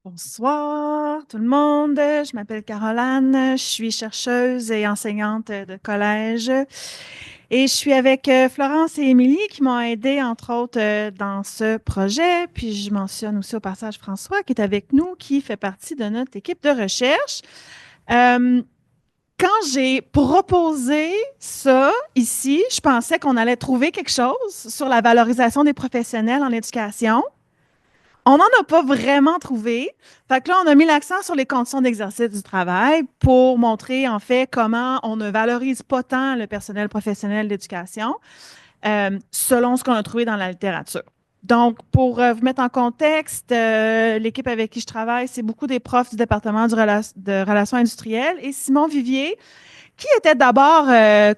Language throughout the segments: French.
Bonsoir tout le monde, je m'appelle Caroline, je suis chercheuse et enseignante de collège et je suis avec Florence et Émilie qui m'ont aidé entre autres dans ce projet. Puis je mentionne aussi au passage François qui est avec nous, qui fait partie de notre équipe de recherche. Euh, Quand j'ai proposé ça ici, je pensais qu'on allait trouver quelque chose sur la valorisation des professionnels en éducation. On n'en a pas vraiment trouvé. Fait que là, on a mis l'accent sur les conditions d'exercice du travail pour montrer en fait comment on ne valorise pas tant le personnel professionnel d'éducation selon ce qu'on a trouvé dans la littérature. Donc, pour vous mettre en contexte, l'équipe avec qui je travaille, c'est beaucoup des profs du département de relations industrielles et Simon Vivier, qui était d'abord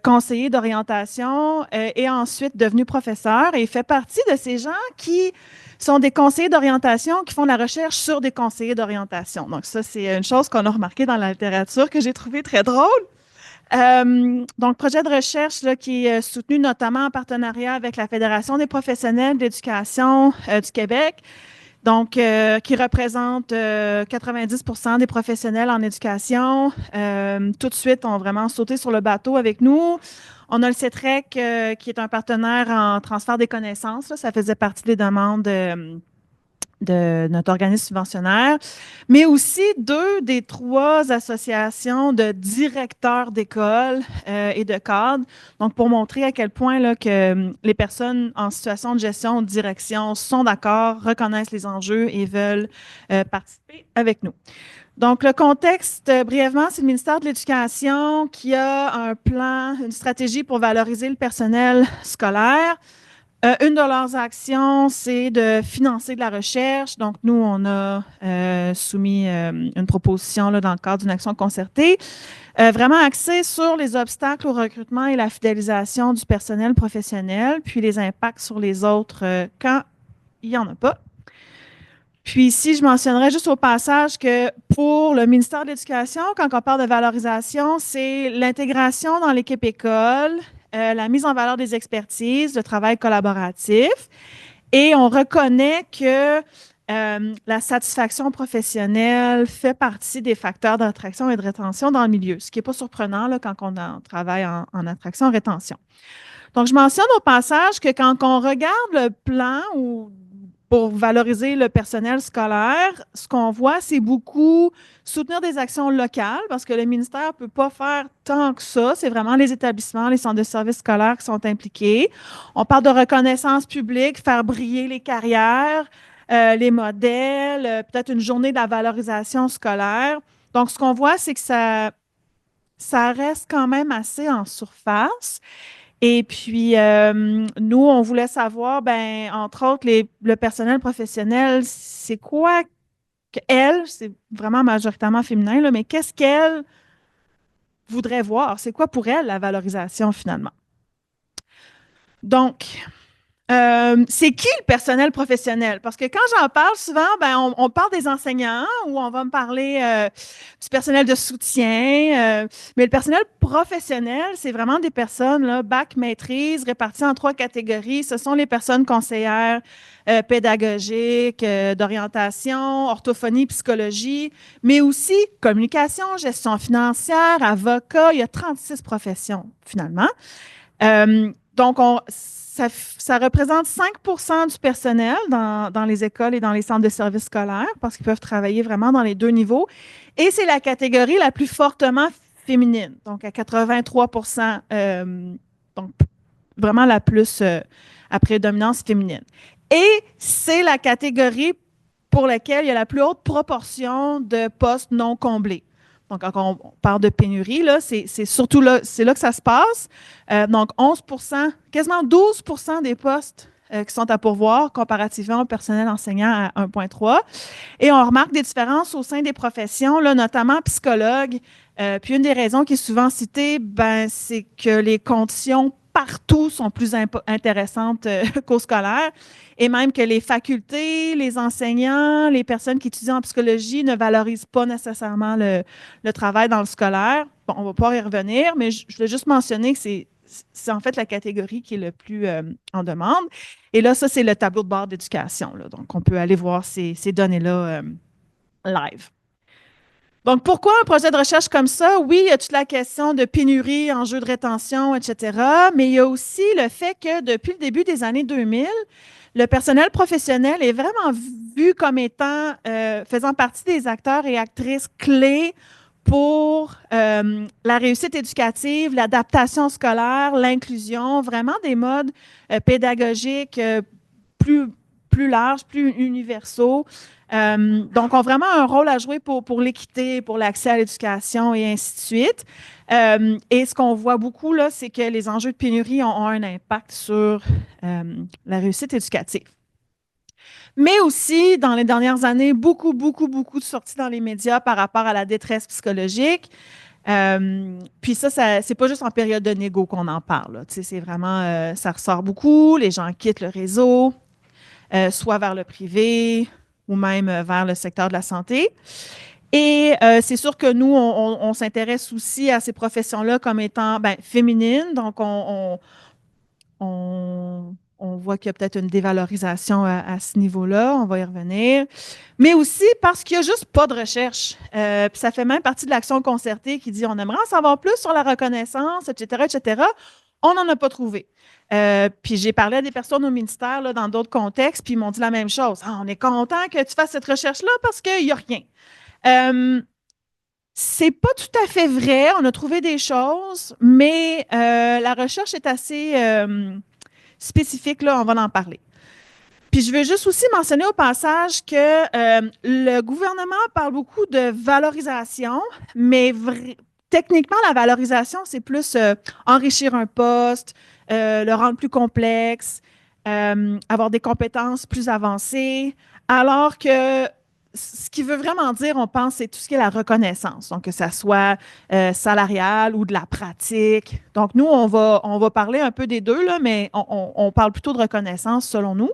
conseiller d'orientation et ensuite devenu professeur et fait partie de ces gens qui sont des conseillers d'orientation qui font de la recherche sur des conseillers d'orientation. Donc ça, c'est une chose qu'on a remarqué dans la littérature que j'ai trouvé très drôle. Donc, projet de recherche là, qui est soutenu notamment en partenariat avec la Fédération des professionnels d'éducation du Québec, donc qui représente 90 des professionnels en éducation. Tout de suite, ont vraiment sauté sur le bateau avec nous. On a le CETREC qui est un partenaire en transfert des connaissances. Là. Ça faisait partie des demandes de notre organisme subventionnaire, mais aussi deux des trois associations de directeurs d'école et de cadres. Donc, pour montrer à quel point là, que les personnes en situation de gestion, de direction sont d'accord, reconnaissent les enjeux et veulent participer avec nous. Donc, le contexte, brièvement, c'est le ministère de l'Éducation qui a un plan, une stratégie pour valoriser le personnel scolaire. Une de leurs actions, c'est de financer de la recherche. Donc, nous, on a soumis une proposition là, dans le cadre d'une action concertée, vraiment axée sur les obstacles au recrutement et la fidélisation du personnel professionnel, puis les impacts sur les autres quand il n'y en a pas. Puis ici, je mentionnerai juste au passage que pour le ministère de l'Éducation, quand on parle de valorisation, c'est l'intégration dans l'équipe école, la mise en valeur des expertises, le travail collaboratif. Et on reconnaît que la satisfaction professionnelle fait partie des facteurs d'attraction et de rétention dans le milieu, ce qui n'est pas surprenant là, quand on travaille en attraction et rétention. Donc, je mentionne au passage que quand on regarde le plan ou pour valoriser le personnel scolaire, ce qu'on voit, c'est beaucoup soutenir des actions locales parce que le ministère ne peut pas faire tant que ça. C'est vraiment les établissements, les centres de services scolaires qui sont impliqués. On parle de reconnaissance publique, faire briller les carrières, les modèles, peut-être une journée de la valorisation scolaire. Donc, ce qu'on voit, c'est que ça reste quand même assez en surface. Et puis, nous, on voulait savoir, ben, entre autres, le personnel professionnel, c'est quoi qu'elle, c'est vraiment majoritairement féminin, là, mais qu'est-ce qu'elle voudrait voir? C'est quoi pour elle la valorisation finalement? Donc, c'est qui le personnel professionnel? Parce que quand j'en parle souvent, ben, on parle des enseignants ou on va me parler du personnel de soutien. Mais le personnel professionnel, c'est vraiment des personnes, là, bac, maîtrise, réparties en trois catégories. Ce sont les personnes conseillères pédagogiques, d'orientation, orthophonie, psychologie, mais aussi communication, gestion financière, avocat. Il y a 36 professions finalement. Donc, ça représente 5 du personnel dans les écoles et dans les centres de services scolaires parce qu'ils peuvent travailler vraiment dans les deux niveaux. Et c'est la catégorie la plus fortement féminine, donc à 83 donc vraiment la plus à prédominance féminine. Et c'est la catégorie pour laquelle il y a la plus haute proportion de postes non comblés. Donc, quand on parle de pénurie, là, c'est surtout là, c'est là que ça se passe. Donc, 11 quasiment 12 des postes qui sont à pourvoir comparativement au personnel enseignant à 1,3. Et on remarque des différences au sein des professions, là, notamment psychologues. Puis une des raisons qui est souvent citée, ben, c'est que les conditions partout sont plus intéressantes qu'au scolaire et même que les facultés, les enseignants, les personnes qui étudient en psychologie ne valorisent pas nécessairement le travail dans le scolaire. Bon, on va pouvoir y revenir, mais je voulais juste mentionner que c'est en fait la catégorie qui est le plus en demande. Et là, ça, c'est le tableau de bord d'éducation. Donc, on peut aller voir ces données-là live. Donc, pourquoi un projet de recherche comme ça? Oui, il y a toute la question de pénurie, enjeux de rétention, etc. Mais il y a aussi le fait que depuis le début des années 2000, le personnel professionnel est vraiment vu comme étant faisant partie des acteurs et actrices clés pour la réussite éducative, l'adaptation scolaire, l'inclusion, vraiment des modes pédagogiques plus, plus larges, plus universaux. Donc, ont vraiment un rôle à jouer pour l'équité, pour l'accès à l'éducation et ainsi de suite. Et ce qu'on voit beaucoup, là, c'est que les enjeux de pénurie ont un impact sur la réussite éducative. Mais aussi, dans les dernières années, beaucoup, beaucoup, beaucoup de sorties dans les médias par rapport à la détresse psychologique. Puis ça, c'est pas juste en période de négo qu'on en parle. Là. Tu sais, c'est vraiment, ça ressort beaucoup. Les gens quittent le réseau, soit vers le privé ou même vers le secteur de la santé. Et c'est sûr que nous, on s'intéresse aussi à ces professions-là comme étant féminines. Donc, on voit qu'il y a peut-être une dévalorisation à ce niveau-là. On va y revenir. Mais aussi parce qu'il n'y a juste pas de recherche. Puis ça fait même partie de l'action concertée qui dit on aimerait en savoir plus sur la reconnaissance, etc., etc. On n'en a pas trouvé. Puis j'ai parlé à des personnes au ministère là, dans d'autres contextes, puis ils m'ont dit la même chose. Ah, on est content que tu fasses cette recherche-là parce qu'il n'y a rien. C'est pas tout à fait vrai. On a trouvé des choses, mais la recherche est assez spécifique. Là, on va en parler. Puis je veux juste aussi mentionner au passage que le gouvernement parle beaucoup de valorisation, mais techniquement, la valorisation, c'est plus enrichir un poste, le rendre plus complexe, avoir des compétences plus avancées, alors que ce qui veut vraiment dire, on pense, c'est tout ce qui est la reconnaissance, donc que ça soit salarial ou de la pratique. Donc nous, on va parler un peu des deux, là, mais on parle plutôt de reconnaissance selon nous.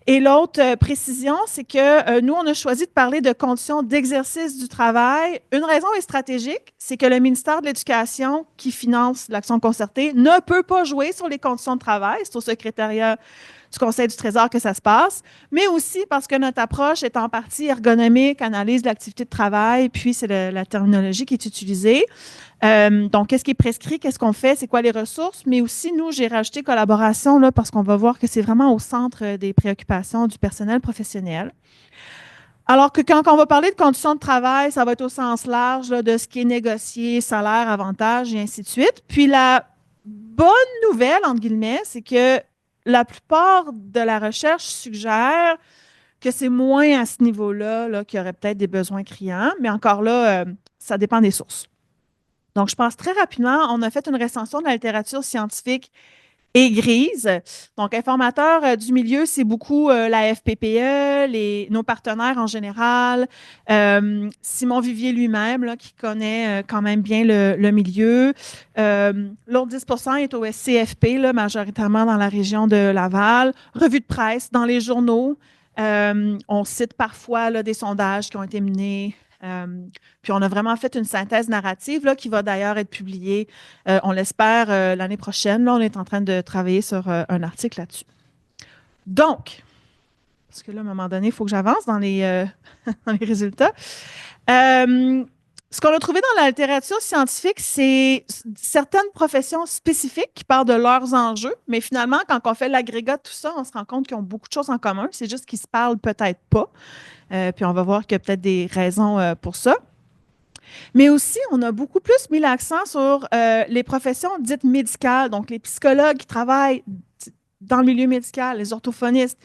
Et l'autre précision, c'est que nous, on a choisi de parler de conditions d'exercice du travail. Une raison est stratégique, c'est que le ministère de l'Éducation, qui finance l'action concertée, ne peut pas jouer sur les conditions de travail. C'est au secrétariat du Conseil du Trésor que ça se passe, mais aussi parce que notre approche est en partie ergonomique, analyse de l'activité de travail, puis c'est la terminologie qui est utilisée. Donc, qu'est-ce qui est prescrit, qu'est-ce qu'on fait, c'est quoi les ressources, mais aussi, nous, j'ai rajouté collaboration là, parce qu'on va voir que c'est vraiment au centre des préoccupations du personnel professionnel. Alors que quand on va parler de conditions de travail, ça va être au sens large là, de ce qui est négocié, salaire, avantages et ainsi de suite. Puis la bonne nouvelle, entre guillemets, c'est que la plupart de la recherche suggère que c'est moins à ce niveau-là là, qu'il y aurait peut-être des besoins criants, mais encore là, ça dépend des sources. Donc, je passe très rapidement. On a fait une recension de la littérature scientifique et grise. Donc, informateur du milieu, c'est beaucoup la FPPE, nos partenaires en général, Simon Vivier lui-même, là, qui connaît quand même bien le milieu. L'autre 10 est au SCFP, là, majoritairement dans la région de Laval. Revue de presse, dans les journaux. On cite parfois là, des sondages qui ont été menés. Puis on a vraiment fait une synthèse narrative là, qui va d'ailleurs être publiée, on l'espère, l'année prochaine. Là, on est en train de travailler sur un article là-dessus. Donc, parce que là, à un moment donné, il faut que j'avance dans dans les résultats. Ce qu'on a trouvé dans la littérature scientifique, c'est certaines professions spécifiques qui parlent de leurs enjeux, mais finalement, quand on fait l'agrégat de tout ça, on se rend compte qu'ils ont beaucoup de choses en commun. C'est juste qu'ils se parlent peut-être pas. Puis on va voir qu'il y a peut-être des raisons pour ça. Mais aussi, on a beaucoup plus mis l'accent sur les professions dites médicales, donc les psychologues qui travaillent dans le milieu médical, les orthophonistes.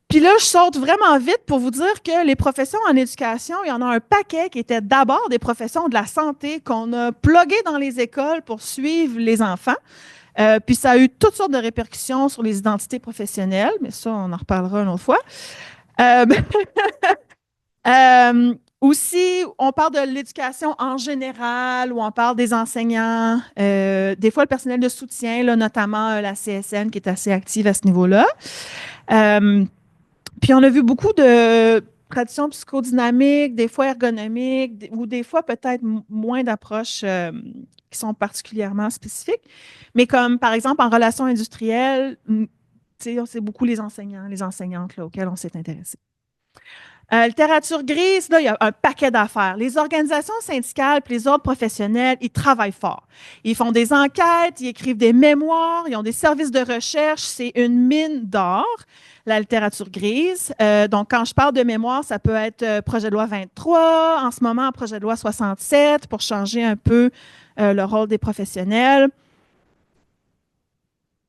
Puis là, je saute vraiment vite pour vous dire que les professions en éducation, il y en a un paquet qui étaient d'abord des professions de la santé qu'on a pluguées dans les écoles pour suivre les enfants. Puis ça a eu toutes sortes de répercussions sur les identités professionnelles, mais ça, on en reparlera une autre fois. Aussi, on parle de l'éducation en général ou on parle des enseignants, des fois le personnel de soutien, là, notamment la CSN qui est assez active à ce niveau-là. Puis on a vu beaucoup de traditions psychodynamiques, des fois ergonomiques ou des fois peut-être moins d'approches qui sont particulièrement spécifiques. Mais comme par exemple en relations industrielles, c'est beaucoup les enseignants, les enseignantes là, auxquels on s'est intéressé. Littérature grise, là, il y a un paquet d'affaires. Les organisations syndicales et les ordres professionnels, ils travaillent fort. Ils font des enquêtes, ils écrivent des mémoires, ils ont des services de recherche. C'est une mine d'or, la littérature grise. Donc, quand je parle de mémoire, ça peut être projet de loi 23, en ce moment, projet de loi 67, pour changer un peu le rôle des professionnels.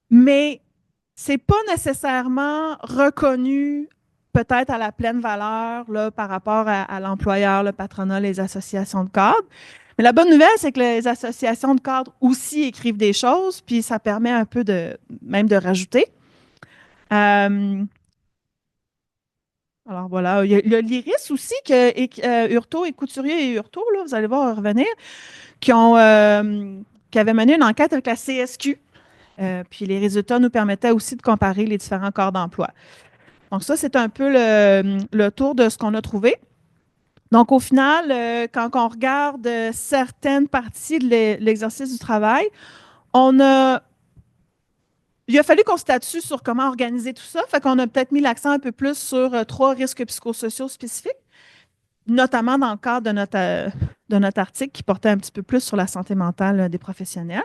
Mais c'est pas nécessairement reconnu peut-être à la pleine valeur là, par rapport à l'employeur, le patronat, les associations de cadres. Mais la bonne nouvelle, c'est que les associations de cadres aussi écrivent des choses, puis ça permet un peu de même de rajouter. Euh, alors voilà, il y a l'IRIS aussi, Hurtaud et Couturier et Hurtaud, là, vous allez voir revenir, qui avaient mené une enquête avec la CSQ. Puis les résultats nous permettaient aussi de comparer les différents corps d'emploi. Donc ça, c'est un peu le tour de ce qu'on a trouvé. Donc au final, quand on regarde certaines parties de l'exercice du travail, on a, il a fallu qu'on statue sur comment organiser tout ça. Fait qu'on a peut-être mis l'accent un peu plus sur trois risques psychosociaux spécifiques, notamment dans le cadre de notre article qui portait un petit peu plus sur la santé mentale des professionnels.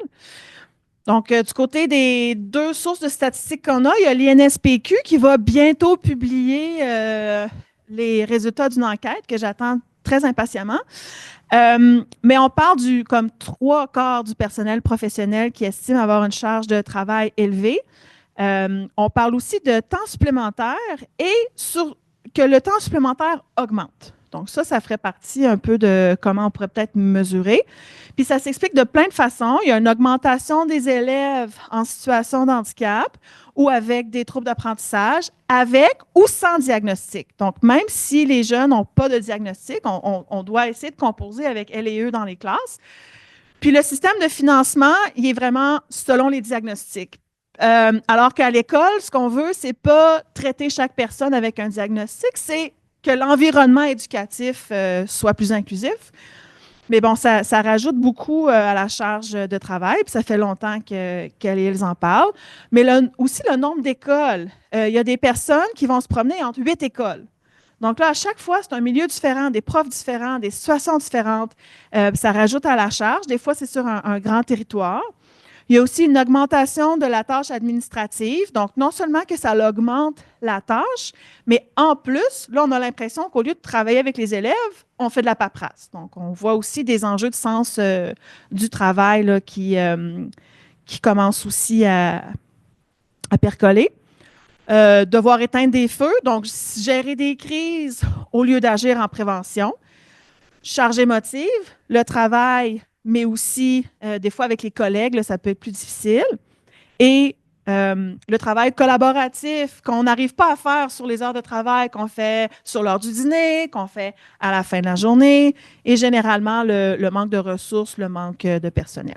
Donc, du côté des deux sources de statistiques qu'on a, il y a l'INSPQ qui va bientôt publier les résultats d'une enquête que j'attends très impatiemment. Mais on parle comme trois quarts du personnel professionnel qui estime avoir une charge de travail élevée. On parle aussi de temps supplémentaire et que le temps supplémentaire augmente. Donc ça ferait partie un peu de comment on pourrait peut-être mesurer. Puis ça s'explique de plein de façons. Il y a une augmentation des élèves en situation de handicap ou avec des troubles d'apprentissage, avec ou sans diagnostic. Donc, même si les jeunes n'ont pas de diagnostic, on doit essayer de composer avec elles et eux dans les classes. Puis le système de financement, il est vraiment selon les diagnostics. Alors qu'à l'école, ce qu'on veut, c'est pas traiter chaque personne avec un diagnostic, c'est que l'environnement éducatif soit plus inclusif. Mais bon, ça rajoute beaucoup à la charge de travail, puis ça fait longtemps qu'elles en parlent. Mais aussi le nombre d'écoles. Il y a des personnes qui vont se promener entre 8 écoles. Donc là, à chaque fois, c'est un milieu différent, des profs différents, des situations différentes. Ça rajoute à la charge. Des fois, c'est sur un grand territoire. Il y a aussi une augmentation de la tâche administrative. Donc, non seulement que ça augmente la tâche, mais en plus, là, on a l'impression qu'au lieu de travailler avec les élèves, on fait de la paperasse. Donc, on voit aussi des enjeux de sens du travail là, qui commencent aussi à percoler. Devoir éteindre des feux, donc gérer des crises au lieu d'agir en prévention. Charge émotive, le travail, mais aussi des fois avec les collègues, là, ça peut être plus difficile. Et le travail collaboratif qu'on n'arrive pas à faire sur les heures de travail, qu'on fait sur l'heure du dîner, qu'on fait à la fin de la journée, et généralement le manque de ressources, le manque de personnel.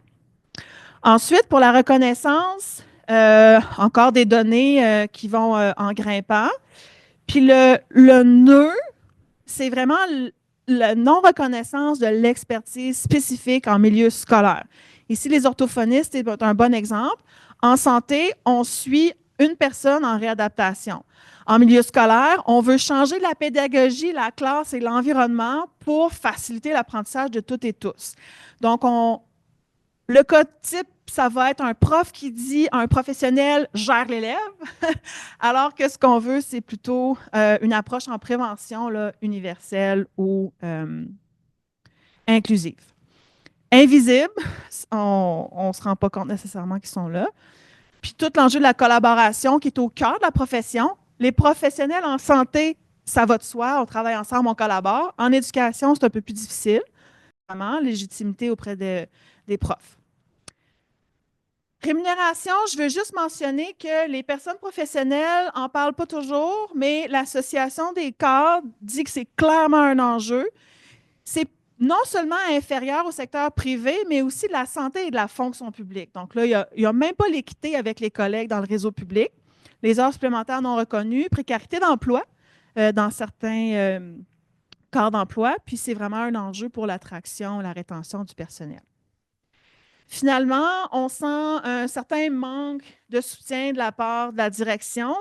Ensuite, pour la reconnaissance, encore des données qui vont en grimpant. Puis le nœud, c'est vraiment la non-reconnaissance de l'expertise spécifique en milieu scolaire. Ici, les orthophonistes est un bon exemple. En santé, on suit une personne en réadaptation. En milieu scolaire, on veut changer la pédagogie, la classe et l'environnement pour faciliter l'apprentissage de toutes et tous. Donc, le cas type, ça va être un prof qui dit à un professionnel gère l'élève, alors que ce qu'on veut, c'est plutôt une approche en prévention là, universelle ou inclusive. Invisible, on ne se rend pas compte nécessairement qu'ils sont là. Puis tout l'enjeu de la collaboration qui est au cœur de la profession. Les professionnels en santé, ça va de soi, on travaille ensemble, on collabore. En éducation, c'est un peu plus difficile, vraiment, légitimité auprès des profs. Rémunération, je veux juste mentionner que les personnes professionnelles n'en parlent pas toujours, mais l'Association des cadres dit que c'est clairement un enjeu. C'est non seulement inférieur au secteur privé, mais aussi de la santé et de la fonction publique. Donc là, il n'y a même pas l'équité avec les collègues dans le réseau public. Les heures supplémentaires non reconnues, précarité d'emploi dans certains corps d'emploi, puis c'est vraiment un enjeu pour l'attraction et la rétention du personnel. Finalement, on sent un certain manque de soutien de la part de la direction.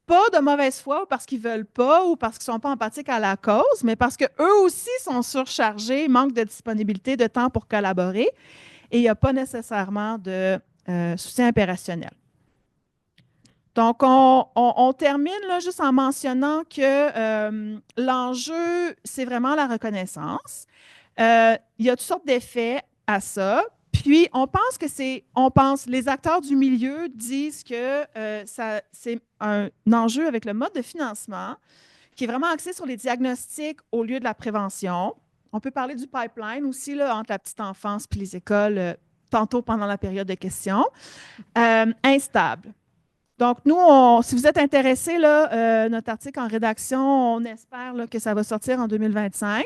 pas de mauvaise foi ou parce qu'ils veulent pas ou parce qu'ils sont pas empathiques à la cause, mais parce qu'eux aussi sont surchargés, manquent de disponibilité, de temps pour collaborer et il n'y a pas nécessairement de soutien opérationnel. Donc, on termine là, juste en mentionnant que l'enjeu, c'est vraiment la reconnaissance. Il y a toutes sortes d'effets à ça. Puis, les acteurs du milieu disent que c'est un enjeu avec le mode de financement qui est vraiment axé sur les diagnostics au lieu de la prévention. On peut parler du pipeline aussi là, entre la petite enfance puis les écoles, tantôt pendant la période de questions. Instable. Donc, nous, si vous êtes intéressés, là, notre article en rédaction, on espère là, que ça va sortir en 2025.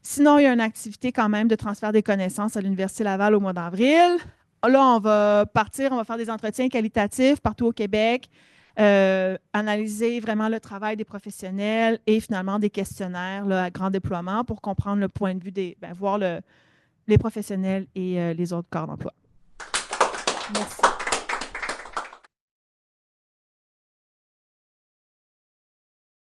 Sinon, il y a une activité quand même de transfert des connaissances à l'Université Laval au mois d'avril. Là, on va faire des entretiens qualitatifs partout au Québec, analyser vraiment le travail des professionnels et finalement des questionnaires là, à grand déploiement pour comprendre le point de vue voir les professionnels et les autres corps d'emploi. Merci.